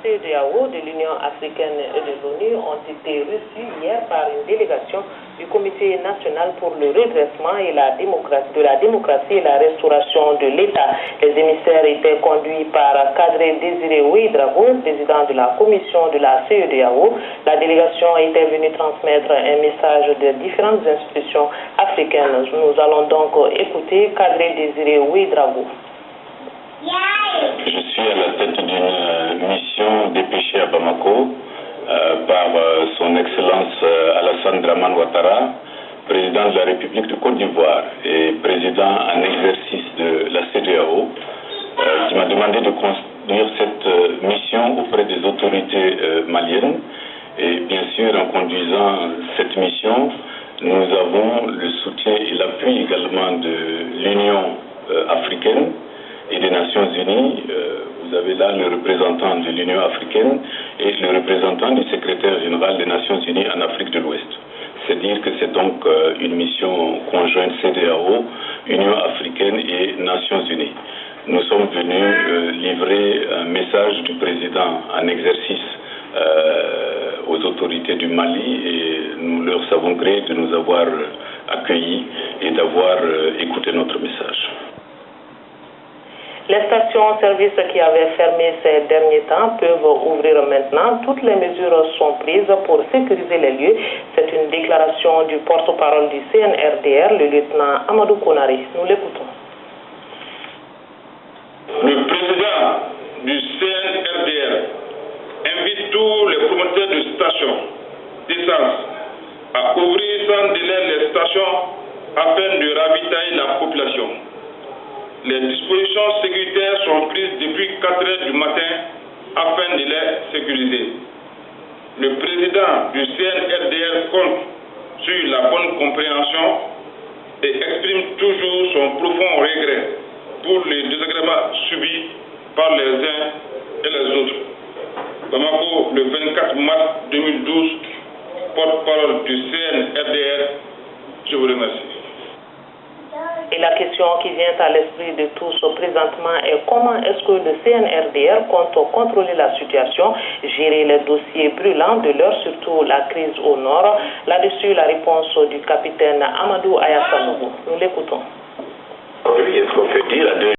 CEDEAO, de l'Union africaine et de l'ONU ont été reçus hier par une délégation du Comité national pour le redressement et la démocratie et la restauration de l'État. Les émissaires étaient conduits par Kadri Désiré Ouédraogo, président de la commission de la CEDEAO. La délégation était venue transmettre un message de différentes institutions africaines. Nous allons donc écouter Kadri Désiré Ouédraogo. Je suis à la tête d'une mission dépêchée à Bamako par son Excellence Alassane Dramane Ouattara, président de la République de Côte d'Ivoire et président en exercice de la CEDEAO, qui m'a demandé de conduire cette mission auprès des autorités maliennes. Et bien sûr, en conduisant cette mission, nous avons le soutien et l'appui également de l'Union africaine et des Nations Unies. Vous avez là le représentant de l'Union africaine et le représentant du secrétaire général des Nations Unies en Afrique de l'Ouest. C'est dire que c'est donc une mission conjointe CEDEAO, Union africaine et Nations Unies. Nous sommes venus livrer un message du président en exercice aux autorités du Mali et nous leur savons gré de nous avoir accueillis et d'avoir écouté notre message. Les stations-service qui avaient fermé ces derniers temps peuvent ouvrir maintenant. Toutes les mesures sont prises pour sécuriser les lieux. C'est une déclaration du porte-parole du CNRDR, le lieutenant Amadou Konaré. Nous l'écoutons. Le président du CNRDR invite tous les promoteurs de stations d'essence à ouvrir sans délai les stations afin de ravitailler la population. Les dispositions sécuritaires sont prises depuis 4 heures du matin afin de les sécuriser. Le président du CNRDR compte sur la bonne compréhension et exprime toujours son profond regret pour les désagréments subis par les uns et les autres. Bamako, le 24 mars 2012, porte-parole du CNRDR, je vous remercie. Et la question qui vient à l'esprit de tous présentement est comment est-ce que le CNRDR compte contrôler la situation, gérer les dossiers brûlants de l'heure, surtout la crise au nord. Là-dessus, la réponse du capitaine Amadou Ayassanougou. Nous l'écoutons. Est-ce qu'on peut dire